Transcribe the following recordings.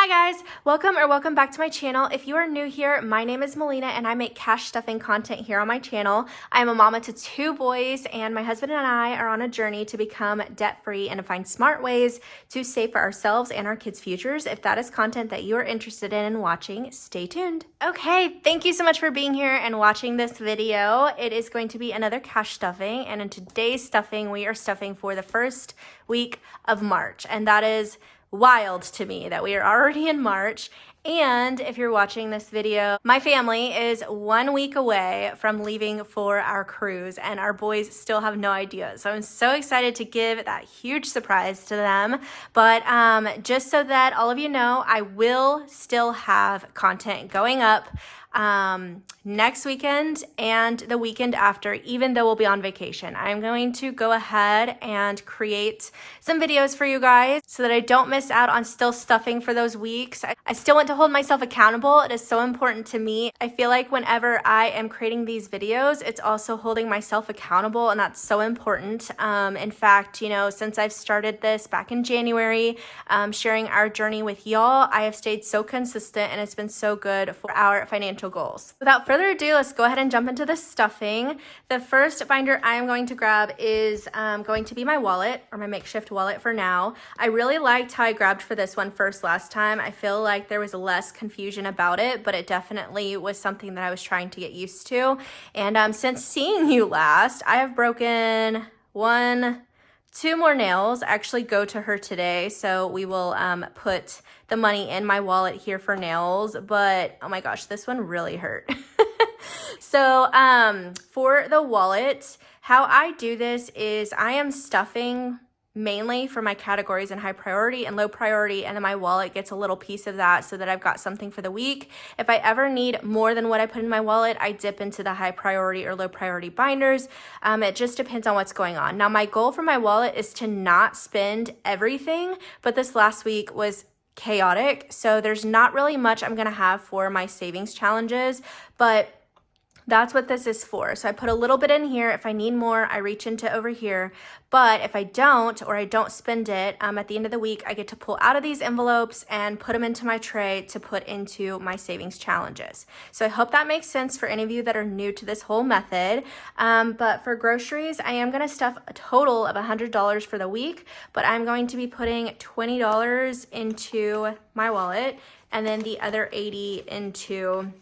Hi guys, welcome back to my channel. If you are new here, my name is Melina and I make cash stuffing content here on my channel. I'm a mama to 2 boys and my husband and I are on a journey to become debt-free and to find smart ways to save for ourselves and our kids' futures. If that is content that you are interested in and watching, stay tuned. Okay, thank you so much for being here and watching this video. It is going to be another cash stuffing, and in today's stuffing, we are stuffing for the first week of March, and that is wild to me that we are already in March. And if you're watching this video, my family is 1 week away from leaving for our cruise and our boys still have no idea. So I'm so excited to give that huge surprise to them. But just so that all of you know, I will still have content going up next weekend and the weekend after, even though we'll be on vacation. I'm going to go ahead and create some videos for you guys so that I don't miss out on still stuffing for those weeks. I still want to hold myself accountable. It is so important to me. I feel like whenever I am creating these videos, it's also holding myself accountable, and that's so important. In fact, you know, since I've started this back in January, sharing our journey with y'all, I have stayed so consistent and it's been so good for our financial goals. Without further ado, let's go ahead and jump into the stuffing. The first binder I am going to grab is going to be my wallet, or my makeshift wallet for now. I really liked how I grabbed for this one first last time. I feel like there was less confusion about it, but it definitely was something that I was trying to get used to. And since seeing you last, I have broken 2 more nails. I actually go to her today, so we will put the money in my wallet here for nails, but oh my gosh, this one really hurt. So for the wallet, how I do this is I am stuffing mainly for my categories in high priority and low priority, and then my wallet gets a little piece of that so that I've got something for the week. If I ever need more than what I put in my wallet, I dip into the high priority or low priority binders. It just depends on what's going on. Now, my goal for my wallet is to not spend everything, but this last week was chaotic, so there's not really much I'm gonna have for my savings challenges, but that's what this is for. So I put a little bit in here. If I need more, I reach into over here. But if I don't, or I don't spend it, at the end of the week, I get to pull out of these envelopes and put them into my tray to put into my savings challenges. So I hope that makes sense for any of you that are new to this whole method. But for groceries, I am gonna stuff a total of $100 for the week, but I'm going to be putting $20 into my wallet and then the other $80 into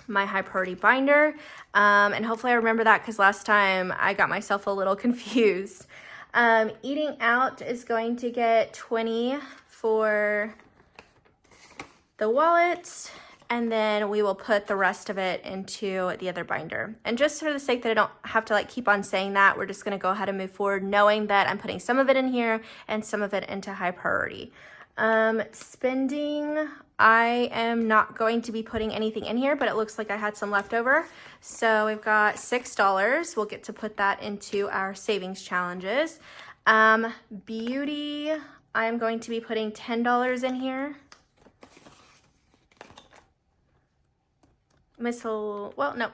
my high priority binder, and hopefully I remember that because last time I got myself a little confused. Eating out is going to get $20 for the wallet, and then we will put the rest of it into the other binder. And just for the sake that I don't have to keep on saying that, we're just gonna go ahead and move forward knowing that I'm putting some of it in here and some of it into high priority. Spending, I am not going to be putting anything in here, but it looks like I had some left over. So we've got $6. We'll get to put that into our savings challenges. Beauty, I am going to be putting $10 in here.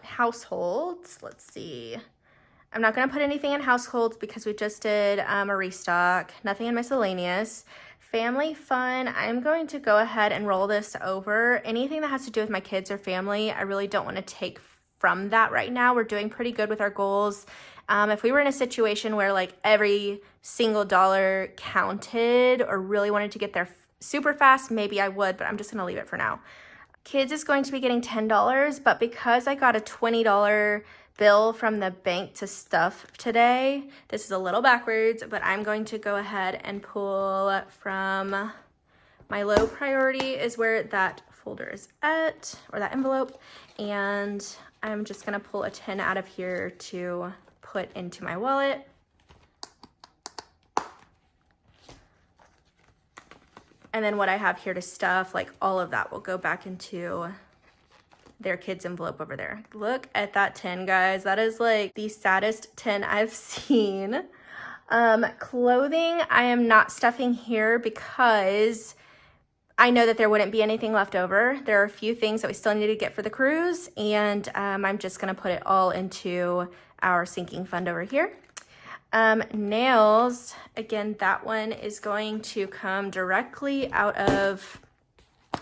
Households, let's see. I'm not going to put anything in households because we just did a restock. Nothing in miscellaneous. Family fun, I'm going to go ahead and roll this over. Anything that has to do with my kids or family, I really don't want to take from that right now. We're doing pretty good with our goals. If we were in a situation where every single dollar counted or really wanted to get there super fast, maybe I would, but I'm just going to leave it for now. Kids is going to be getting $10, but because I got a $20 bill from the bank to stuff today, this is a little backwards, but I'm going to go ahead and pull from my low priority is where that folder is at, or that envelope, and I'm just gonna pull a 10 out of here to put into my wallet. And then what I have here to stuff, all of that will go back into their kids envelope over there. Look at that 10, guys. That is the saddest 10 I've seen. Clothing, I am not stuffing here because I know that there wouldn't be anything left over. There are a few things that we still need to get for the cruise, and I'm just gonna put it all into our sinking fund over here. Nails, again, that one is going to come directly out of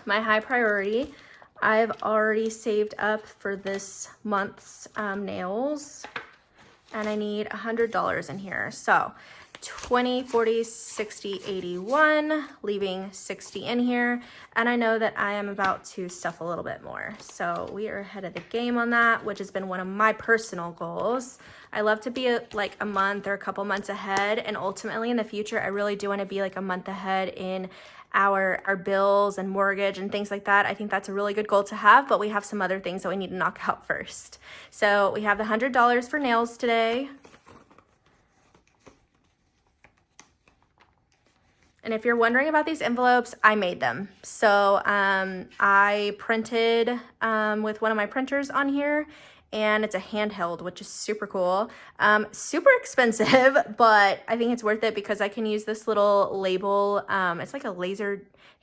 My high priority, I've already saved up for this month's nails, and I need $100 in here. So 20, 40, 60, 81, leaving 60 in here. And I know that I am about to stuff a little bit more. So we are ahead of the game on that, which has been one of my personal goals. I love to be like a month or a couple months ahead. And ultimately in the future, I really do want to be like a month ahead in our bills and mortgage and things like that. I think that's a really good goal to have, but we have some other things that we need to knock out first. So we have the $100 for nails today. And if you're wondering about these envelopes, I made them. So I printed with one of my printers on here, and it's a handheld, which is super cool. Super expensive, but I think it's worth it because I can use this little label. It's like a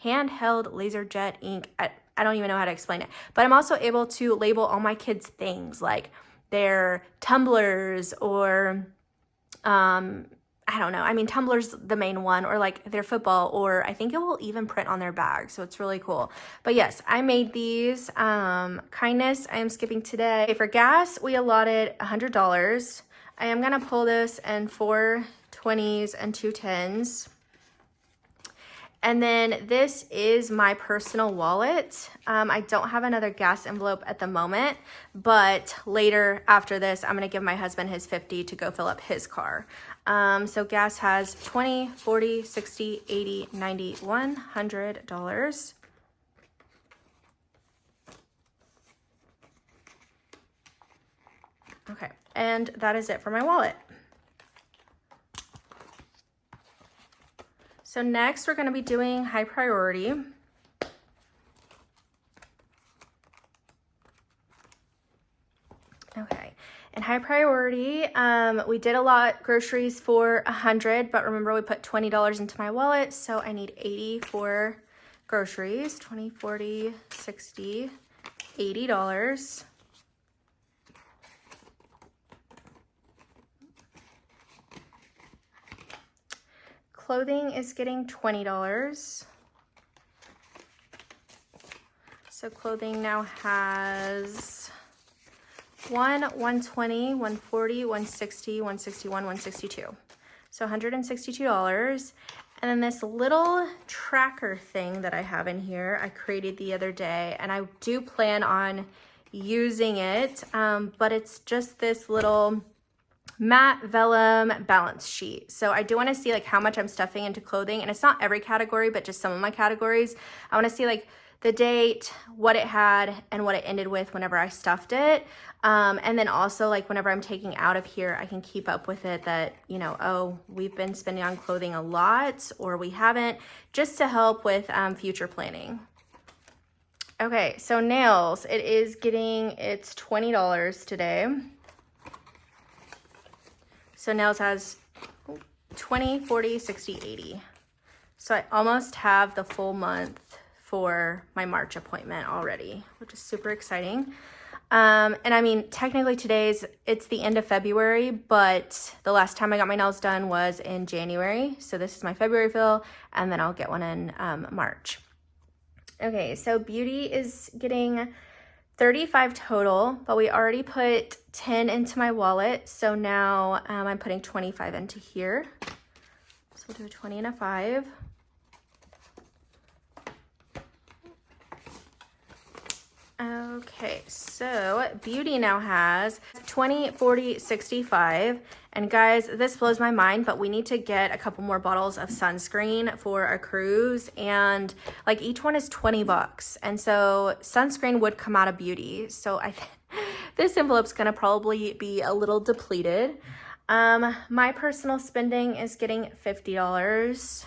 handheld laser jet ink. I don't even know how to explain it, but I'm also able to label all my kids' things, like their tumblers or I don't know. I mean, Tumblr's the main one, or like their football, or I think it will even print on their bag. So it's really cool. But yes, I made these. Kindness, I am skipping today. Okay, for gas, we allotted $100. I am going to pull this in 4 20s and 2 10s. And then this is my personal wallet. I don't have another gas envelope at the moment, but later after this, I'm gonna give my husband his 50 to go fill up his car. So gas has 20, 40, 60, 80, 90, $100. Okay, and that is it for my wallet. So next we're going to be doing high priority. Okay, in high priority, we did allot groceries for $100, but remember we put $20 into my wallet, so I need 80 for groceries. 20, 40, 60, $80. Clothing is getting $20. So clothing now has 120, 140, 160, 161, 162. So $162. And then this little tracker thing that I have in here, I created the other day, and I do plan on using it, but it's just this little matte vellum balance sheet. So I do want to see like how much I'm stuffing into clothing, and it's not every category, but just some of my categories. I want to see like the date, what it had, and what it ended with whenever I stuffed it. And then also like whenever I'm taking out of here, I can keep up with it that, you know, oh, we've been spending on clothing a lot or we haven't, just to help with future planning. Okay, so nails, it is getting its $20 today. So nails has 20, 40, 60, 80. So I almost have the full month for my March appointment already, which is super exciting. And I mean, technically it's the end of February, but the last time I got my nails done was in January. So this is my February fill, and then I'll get one in March. Okay, so beauty is getting 35 total, but we already put 10 into my wallet. So now I'm putting 25 into here. So we'll do a 20 and a 5. Okay, so beauty now has 20, 40, 65. And guys, this blows my mind, but we need to get a couple more bottles of sunscreen for our cruise. And like each one is $20. And so sunscreen would come out of beauty. So I think this envelope's gonna probably be a little depleted. My personal spending is getting $50.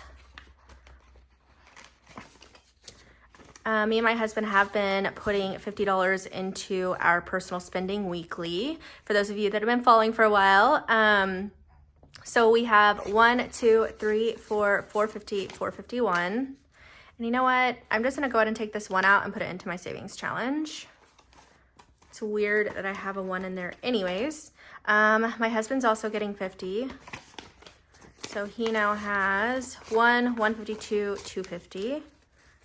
Me and my husband have been putting $50 into our personal spending weekly, for those of you that have been following for a while. So we have 1, 2, 3, 4, 450, 451. And you know what? I'm just gonna go ahead and take this one out and put it into my savings challenge. It's weird that I have a 1 in there anyways. My husband's also getting 50. So he now has 1, 152, 250.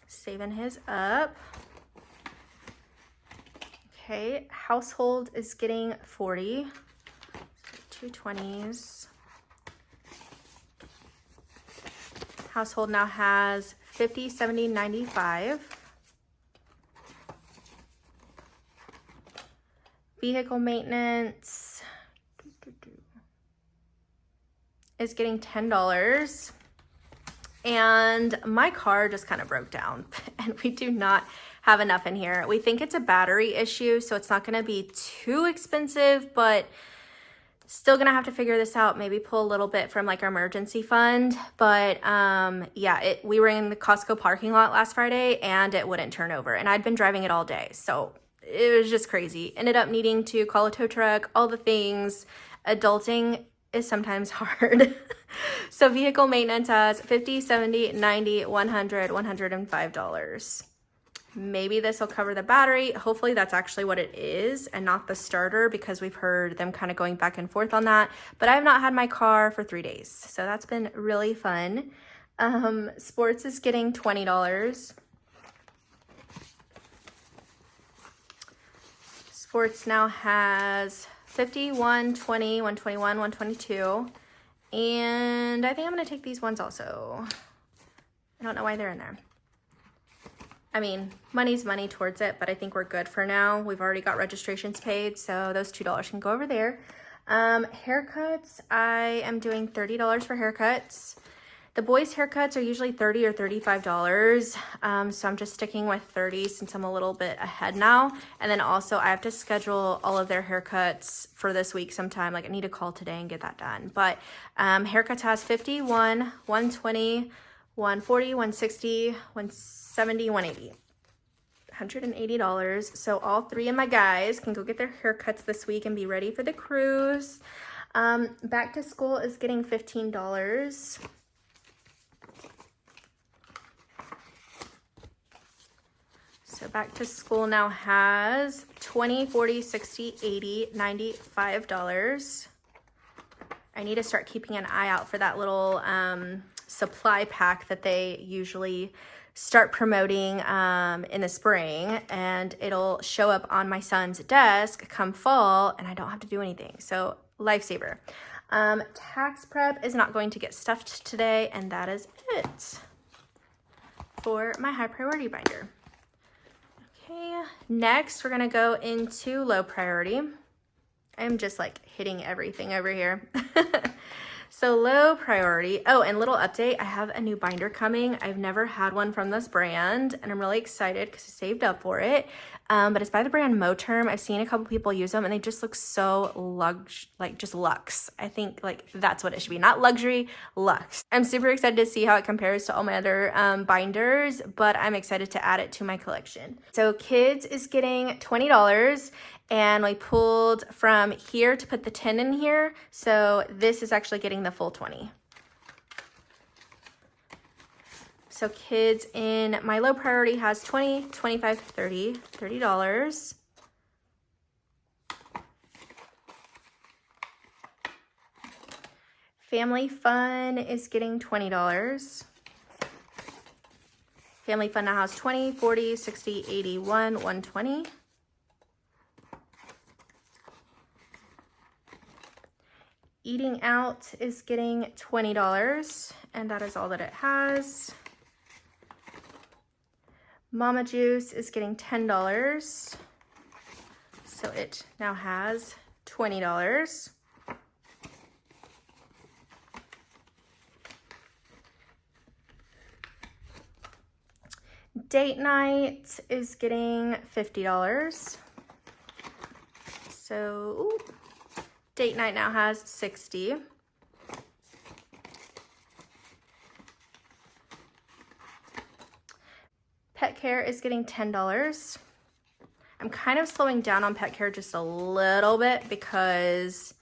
Saving his up. Okay, household is getting 40. 220s. Household now has 50, 70, 95. Vehicle maintenance is getting $10. And my car just kind of broke down and we do not have enough in here. We think it's a battery issue, so it's not going to be too expensive, but still gonna have to figure this out. Maybe pull a little bit from like our emergency fund. But yeah, we were in the Costco parking lot last Friday and it wouldn't turn over. And I'd been driving it all day, so it was just crazy. Ended up needing to call a tow truck, all the things. Adulting is sometimes hard. So vehicle maintenance has 50, 70, 90, 100, $105. Maybe this will cover the battery. Hopefully that's actually what it is and not the starter, because we've heard them kind of going back and forth on that. But I have not had my car for 3 days, so that's been really fun. Sports is getting $20. Sports now has 50, 120, 121, 122. And I think I'm going to take these ones also. I don't know why they're in there. I mean, money's money towards it, but I think we're good for now. We've already got registrations paid, so those $2 can go over there. Haircuts, I am doing $30 for haircuts. The boys' haircuts are usually $30 or $35, so I'm just sticking with 30 since I'm a little bit ahead now. And then also I have to schedule all of their haircuts for this week sometime. Like I need to call today and get that done. But haircuts has 51, 120, 140, 160, 170, 180. $180. So all three of my guys can go get their haircuts this week and be ready for the cruise. Back to school is getting $15. So back to school now has 20, 40, 60, 80, $95. I need to start keeping an eye out for that little supply pack that they usually start promoting in the spring, and it'll show up on my son's desk come fall and I don't have to do anything. So lifesaver. Tax prep is not going to get stuffed today, and that is it for my high priority binder. Okay, next we're gonna go into low priority. I'm just like hitting everything over here. So low priority. Oh, and little update, I have a new binder coming. I've never had one from this brand and I'm really excited because I saved up for it. But it's by the brand Moterm. I've seen a couple people use them and they just look so just luxe. I think like that's what it should be, not luxury, luxe. I'm super excited to see how it compares to all my other binders, but I'm excited to add it to my collection. So kids is getting $20. And we pulled from here to put the 10 in here. So this is actually getting the full 20. So kids in my low priority has 20, 25, 30, $30. Family Fun is getting $20. Family Fun now has 20, 40, 60, 81, 120. Eating Out is getting $20, and that is all that it has. Mama Juice is getting $10, so it now has $20. Date Night is getting $50. So, ooh. Date Night now has 60. Pet Care is getting $10. I'm kind of slowing down on Pet Care just a little bit because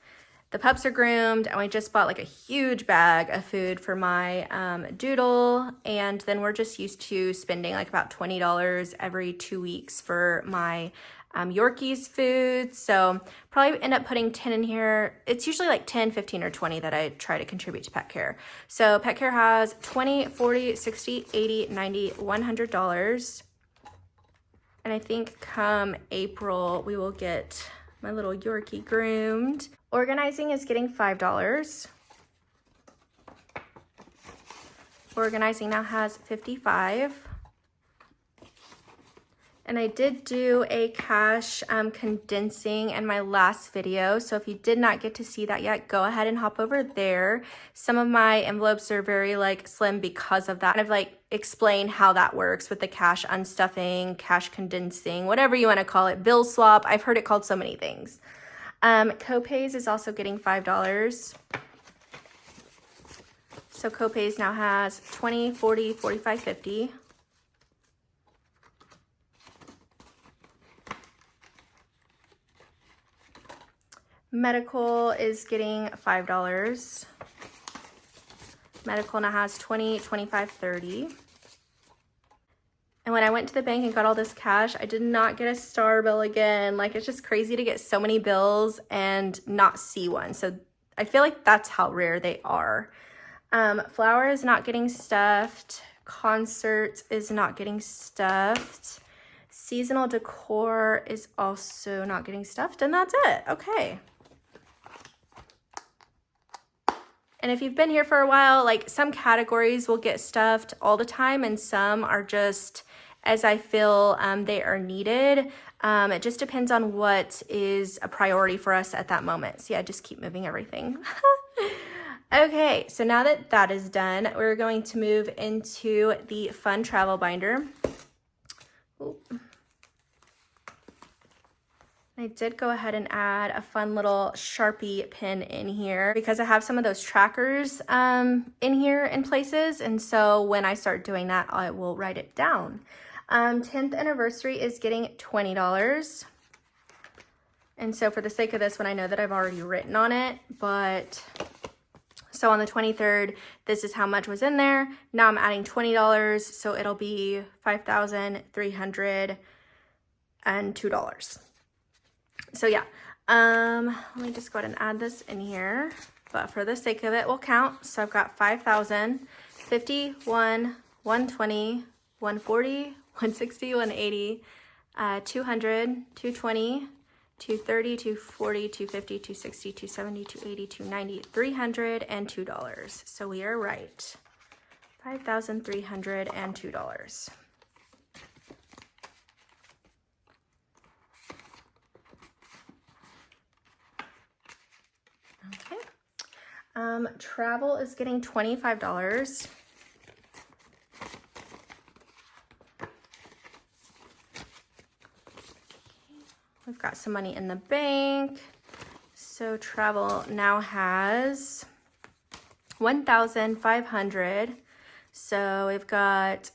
the pups are groomed and we just bought like a huge bag of food for my doodle, and then we're just used to spending like about $20 every 2 weeks for my Yorkie's food. So probably end up putting 10 in here. It's usually like 10, 15, or 20 that I try to contribute to pet care. So pet care has 20, 40, 60, 80, 90, $100. And I think come April, we will get my little Yorkie groomed. Organizing is getting $5. Organizing now has 55. And I did do a cash condensing in my last video. So if you did not get to see that yet, go ahead and hop over there. Some of my envelopes are very like slim because of that. I've like explained how that works with the cash unstuffing, cash condensing, whatever you want to call it, bill swap. I've heard it called so many things. Copays is also getting $5. So Copays now has 20, 40, 45, 50. Medical is getting $5. Medical now has 20, 25, 30. And when I went to the bank and got all this cash, I did not get a star bill again. Like, it's just crazy to get so many bills and not see one. So I feel like that's how rare they are. Flower is not getting stuffed. Concerts is not getting stuffed. Seasonal decor is also not getting stuffed. And that's it. Okay. And if you've been here for a while, like some categories will get stuffed all the time and some are just as I feel they are needed. It just depends on what is a priority for us at that moment. So yeah, just keep moving everything. Okay, so now that that is done, we're going to move into the fun travel binder. Ooh. I did go ahead and add a fun little Sharpie pin in here because I have some of those trackers in here in places. And so when I start doing that, I will write it down. 10th anniversary is getting $20. And so for the sake of this one, I know that I've already written on it, but so on the 23rd, this is how much was in there. Now I'm adding $20, so it'll be $5,302. So yeah, let me just go ahead and add this in here, but for the sake of it, we'll count. So I've got 5,000, 50, 1, 120, 140, 160, 180, 200, 220, 230, 240, 250, 260, 270, 280, 290, $302. So we are right. $5,302. Okay. Travel is getting $25. We've got some money in the bank. So travel now has 1,500. So we've got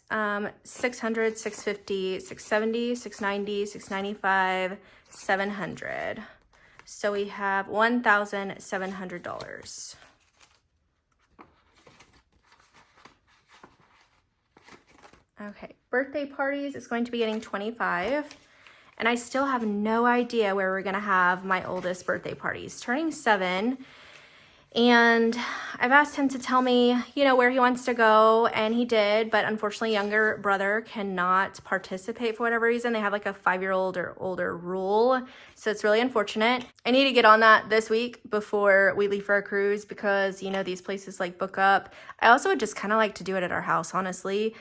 600, 650, 670, 690, 695, 700. So we have $1,700. Okay, birthday parties is going to be getting 25. And I still have no idea where we're gonna have my oldest birthday party. He's turning 7. And I've asked him to tell me, you know, where he wants to go, and he did, but unfortunately younger brother cannot participate for whatever reason. They have like a 5-year-old or older rule, so it's really unfortunate. I need to get on that this week before we leave for a cruise because, you know, these places like book up. I also would just kind of like to do it at our house, honestly.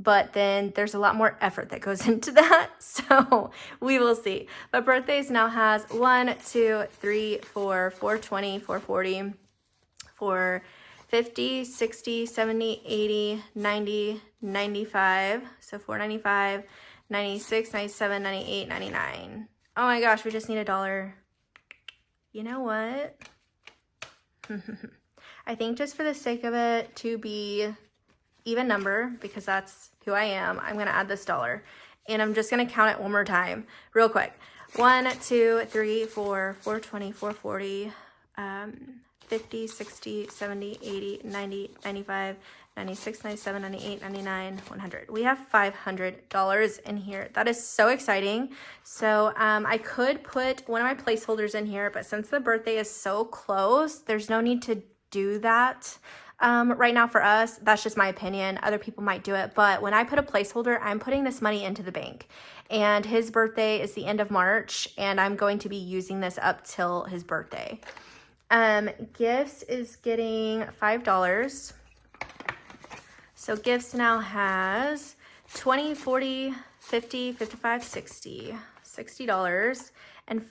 But then there's a lot more effort that goes into that. So we will see. But birthdays now has 1, 2, 3, 4, 420, 440, 450, 60, 70, 80, 90, 95. So 495, 96, 97, 98, 99. Oh my gosh, we just need $1. You know what? I think just for the sake of it, to be even number, because that's who I am, I'm gonna add this $1, and I'm just gonna count it one more time real quick. 1, 2, 3, 4, 420, 440, 50, 60, 70, 80, 90, 95, 96, 97, 98, 99, 100. We have $500 in here. That is so exciting. So I could put one of my placeholders in here, but since the birthday is so close, there's no need to do that. Right now for us, that's just my opinion. Other people might do it, but when I put a placeholder, I'm putting this money into the bank, and his birthday is the end of March, and I'm going to be using this up till his birthday. Gifts is getting $5. So gifts now has 20, 40, 50, 55, 60, $60. And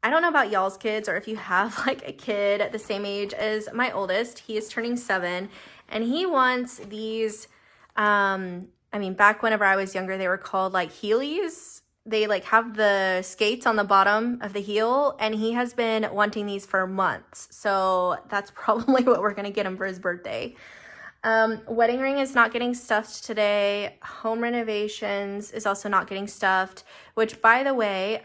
I don't know about y'all's kids, or if you have like a kid at the same age as my oldest. He is turning 7, and he wants these, I mean, back whenever I was younger, they were called like Heelys. They like have the skates on the bottom of the heel, and he has been wanting these for months. So that's probably what we're gonna get him for his birthday. Wedding ring is not getting stuffed today. Home renovations is also not getting stuffed, which, by the way,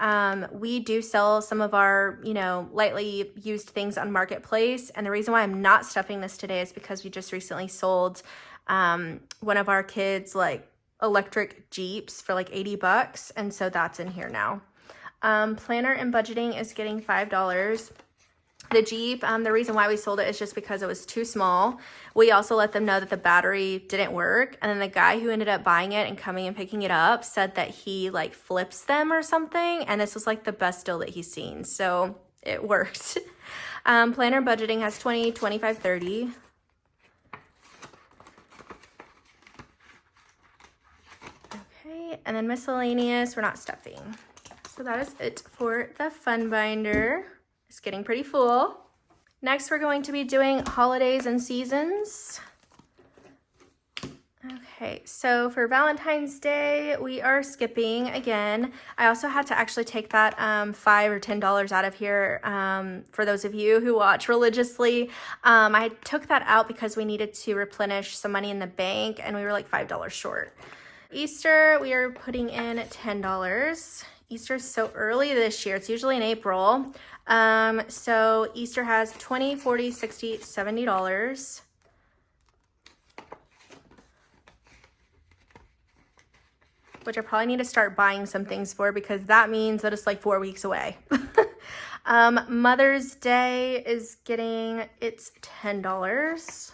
we do sell some of our, lightly used things on Marketplace. And the reason why I'm not stuffing this today is because we just recently sold one of our kids' like electric Jeeps for like $80. And so that's in here now. Planner and budgeting is getting $5. The Jeep, the reason why we sold it is just because it was too small. We also let them know that the battery didn't work. And then the guy who ended up buying it and coming and picking it up said that he like flips them or something. And this was like the best deal that he's seen. So it worked. Planner budgeting has 20, 25, 30. Okay, and then miscellaneous, we're not stuffing. So that is it for the fun binder. It's getting pretty full. Next, we're going to be doing holidays and seasons. Okay, so for Valentine's Day, we are skipping again. I also had to actually take that $5 or $10 out of here for those of you who watch religiously. I took that out because we needed to replenish some money in the bank, and we were like $5 short. Easter, we are putting in $10. Easter is so early this year. It's usually in April. So Easter has $20, $40, $60, $70. Which I probably need to start buying some things for, because that means that it's like 4 weeks away. Mother's Day is getting its $10.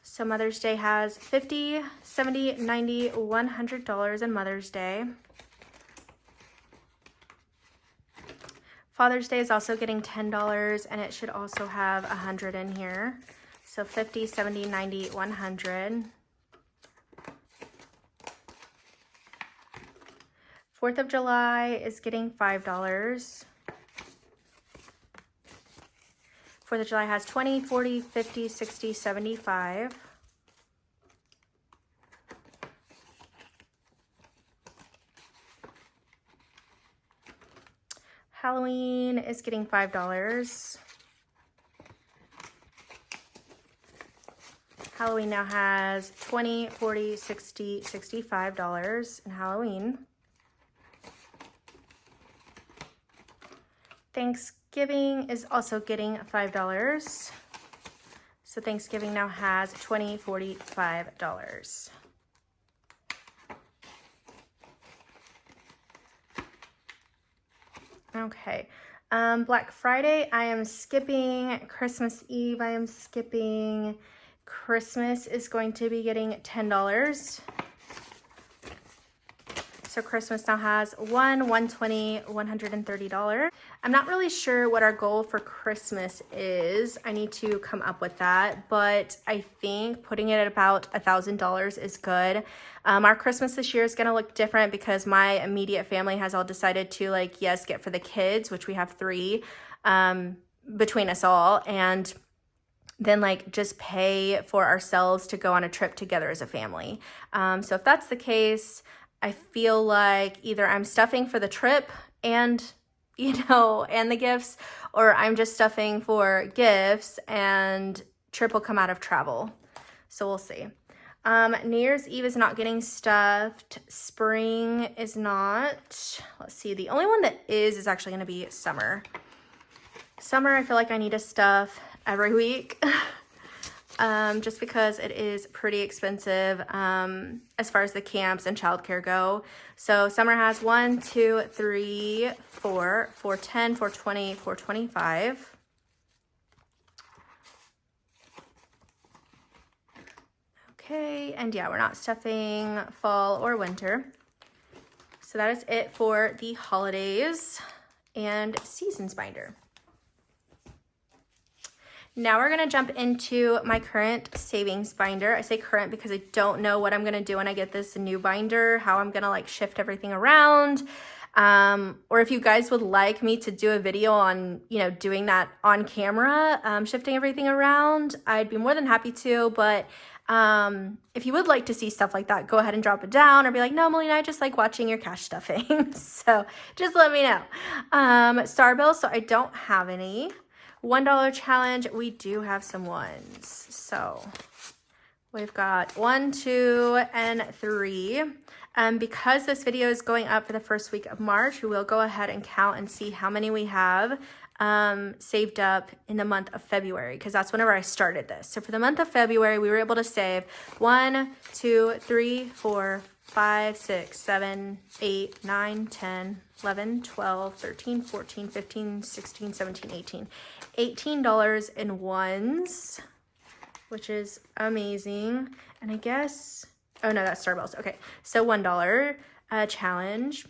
So Mother's Day has $50, $70, $90, $100 in Mother's Day. Father's Day is also getting $10, and it should also have 100 in here. So 50, 70, 90, 100. 4th of July is getting $5. 4th of July has 20, 40, 50, 60, 75. Halloween is getting $5. Halloween now has 20, 40, 60, $65 in Halloween. Thanksgiving is also getting $5. So Thanksgiving now has 20, 40, $5. Okay, Black Friday, I am skipping. Christmas Eve, I am skipping. Christmas is going to be getting $10. So Christmas now has $120, $130. I'm not really sure what our goal for Christmas is. I need to come up with that, but I think putting it at about $1,000 is good. Our Christmas this year is going to look different because my immediate family has all decided to get for the kids, which we have 3 between us all, and then just pay for ourselves to go on a trip together as a family. So if that's the case, I feel like either I'm stuffing for the trip and the gifts, or I'm just stuffing for gifts and trip will come out of travel. So we'll see. New Year's Eve is not getting stuffed. Spring is not. Let's see. The only one that is actually going to be summer. Summer, I feel like I need to stuff every week. Just because it is pretty expensive as far as the camps and childcare go. So summer has 1, 2, 3, 4, 410, 420, 425. Okay, and yeah, we're not stuffing fall or winter. So that is it for the holidays and seasons binder. Now we're gonna jump into my current savings binder. I say current because I don't know what I'm gonna do when I get this new binder, how I'm gonna like shift everything around. Or if you guys would like me to do a video on, you know, doing that on camera, shifting everything around, I'd be more than happy to. But if you would like to see stuff like that, go ahead and drop it down or be like, no, Melina, I just like watching your cash stuffing. So just let me know. Star bills, so I don't have any. $1 challenge, we do have some ones. So we've got 1, 2, and 3. Because this video is going up for the first week of March, we will go ahead and count and see how many we have saved up in the month of February, because that's whenever I started this. So for the month of February, we were able to save 1, 2, 3, 4, 5, 6, 7, 8, 9, 10, 11, 12, 13, 14, 15, 16, 17, 18. $18 in ones, which is amazing. And I guess, oh no, that's Star Bills. Okay, so $1 challenge.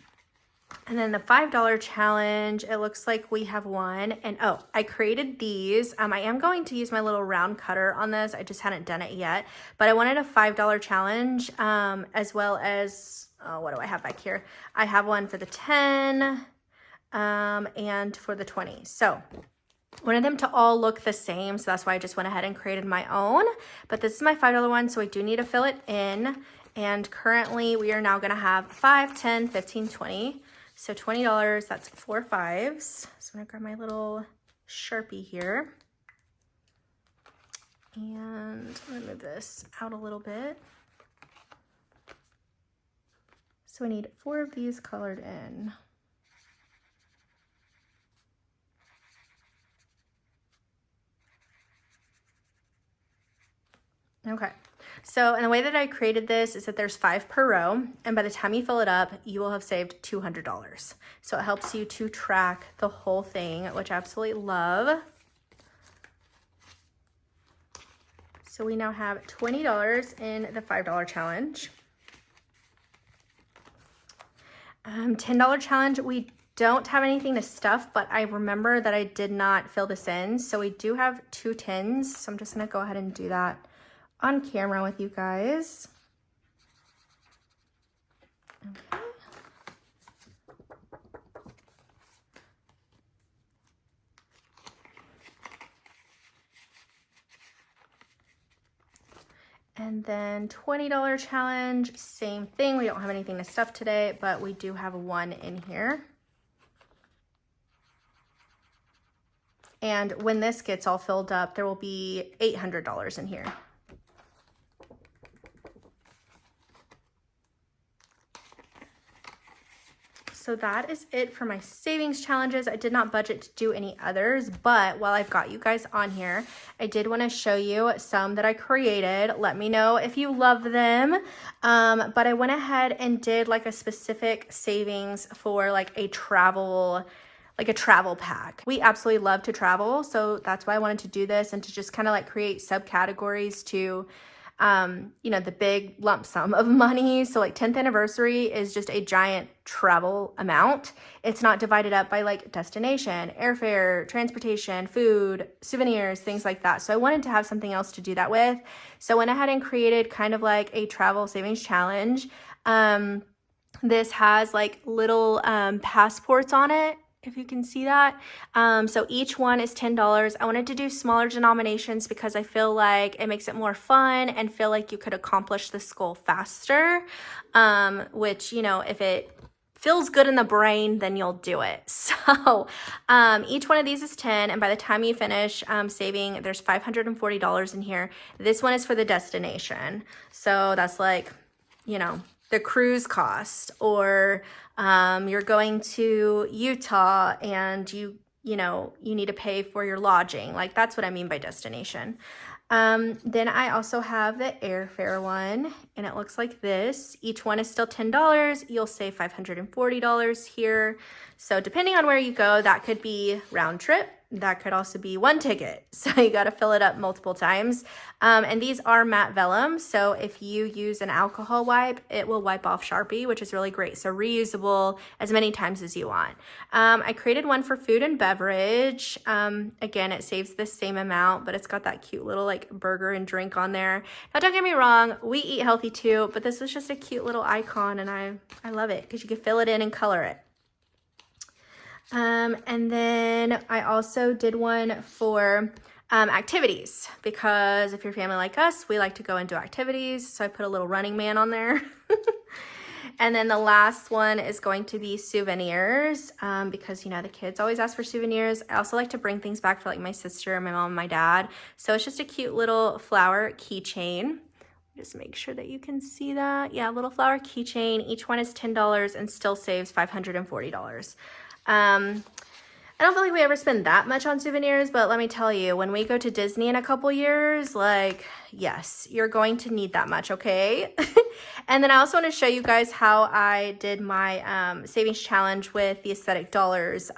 And then the $5 challenge, it looks like we have one. And oh, I created these. I am going to use my little round cutter on this. I just hadn't done it yet. But I wanted a $5 challenge as well as, what do I have back here? I have one for the 10 and for the 20. So wanted them to all look the same, so that's why I just went ahead and created my own. But this is my $5 one, so I do need to fill it in. And currently we are now gonna have 5, 10, 15, 20. So $20, that's 4 5s. So I'm gonna grab my little Sharpie here. And I'm gonna move this out a little bit. So we need 4 of these colored in. Okay, so and the way that I created this is that there's 5 per row, and by the time you fill it up, you will have saved $200. So it helps you to track the whole thing, which I absolutely love. So we now have $20 in the $5 challenge. $10 challenge, we don't have anything to stuff, but I remember that I did not fill this in. So we do have 2 tins, so I'm just gonna go ahead and do that on camera with you guys. Okay. And then $20 challenge, same thing. We don't have anything to stuff today, but we do have one in here. And when this gets all filled up, there will be $800 in here. So that is it for my savings challenges. I did not budget to do any others, but while I've got you guys on here, I did want to show you some that I created. Let me know if you love them. But I went ahead and did like a specific savings for like a travel pack. We absolutely love to travel, so that's why I wanted to do this and to just kind of like create subcategories to you know, the big lump sum of money. So like 10th anniversary is just a giant travel amount. It's not divided up by like destination, airfare, transportation, food, souvenirs, things like that. So I wanted to have something else to do that with. So I went ahead and created kind of like a travel savings challenge. This has like little passports on it, if you can see that. So each one is $10. I wanted to do smaller denominations because I feel like it makes it more fun and feel like you could accomplish this goal faster, which, you know, if it feels good in the brain, then you'll do it. So each one of these is 10, and by the time you finish saving, there's $540 in here. This one is for the destination. So that's like, you know, the cruise cost, or you're going to Utah and you you know, you need to pay for your lodging. Like, that's what I mean by destination. Then I also have the airfare one, and it looks like this. Each one is still $10. You'll save $540 here. So depending on where you go, that could be round trip. That could also be one ticket. So you got to fill it up multiple times. And these are matte vellum. So if you use an alcohol wipe, it will wipe off Sharpie, which is really great. So reusable as many times as you want. I created one for food and beverage. Again, it saves the same amount, but it's got that cute little like burger and drink on there. Now, don't get me wrong, we eat healthy too, but this was just a cute little icon, and I love it because you can fill it in and color it. And then I also did one for activities, because if you're family like us, we like to go and do activities. So I put a little Running Man on there. And then the last one is going to be souvenirs, because, you know, the kids always ask for souvenirs. I also like to bring things back for like my sister, my mom, and my dad. So it's just a cute little flower keychain. Just make sure that you can see that. Yeah, little flower keychain. Each one is $10 and still saves $540. I don't feel like we ever spend that much on souvenirs, but let me tell you, when we go to Disney in a couple years, like, yes, you're going to need that much, okay? And then I also want to show you guys how I did my savings challenge with the Aesthetic Dollars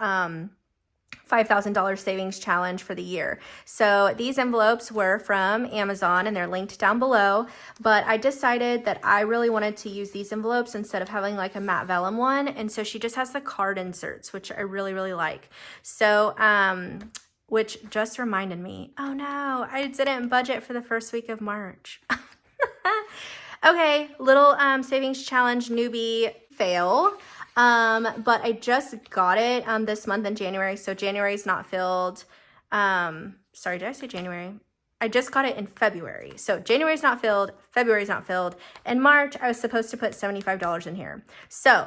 $5,000 savings challenge for the year. So these envelopes were from Amazon, and they're linked down below, but I decided that I really wanted to use these envelopes instead of having like a matte vellum one. And so she just has the card inserts, which I really, really like. So, which just reminded me, oh no, I didn't budget for the first week of March. Okay, little savings challenge newbie fail. But I just got it this month in January, so January's not filled. Sorry, did I say January? I just got it in February. So January's not filled, February's not filled. In March, I was supposed to put $75 in here. So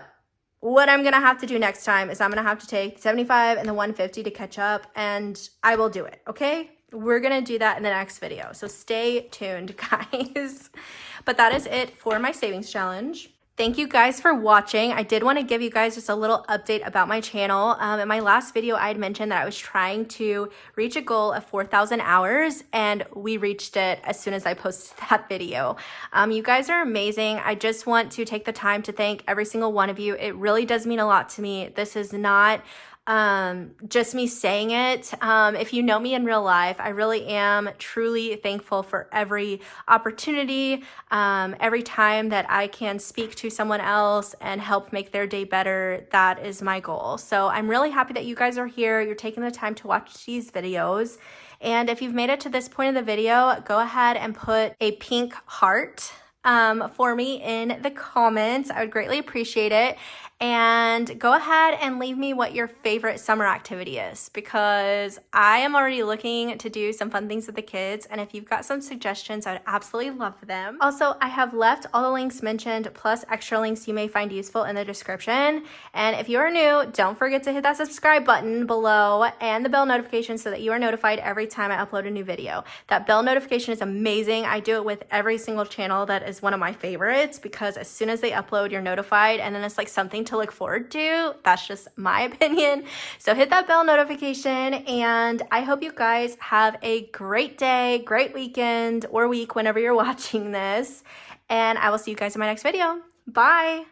what I'm gonna have to do next time is I'm gonna have to take the $75 and the $150 to catch up, and I will do it, okay? We're gonna do that in the next video, so stay tuned, guys. But that is it for my savings challenge. Thank you guys for watching. I did want to give you guys just a little update about my channel. In my last video, I had mentioned that I was trying to reach a goal of 4,000 hours, and we reached it as soon as I posted that video. You guys are amazing. I just want to take the time to thank every single one of you. It really does mean a lot to me. This is not just me saying it. If you know me in real life, I really am truly thankful for every opportunity, every time that I can speak to someone else and help make their day better. That is my goal. So I'm really happy that you guys are here. You're taking the time to watch these videos. And if you've made it to this point of the video, go ahead and put a pink heart for me in the comments. I would greatly appreciate it. And go ahead and leave me what your favorite summer activity is, because I am already looking to do some fun things with the kids. And if you've got some suggestions, I would absolutely love them. Also, I have left all the links mentioned plus extra links you may find useful in the description. And if you are new, don't forget to hit that subscribe button below and the bell notification so that you are notified every time I upload a new video. That bell notification is amazing. I do it with every single channel that is one of my favorites, because as soon as they upload, you're notified, and then it's like something to look forward to. That's just my opinion. So hit that bell notification, and I hope you guys have a great day, great weekend, or week whenever you're watching this, and I will see you guys in my next video. Bye.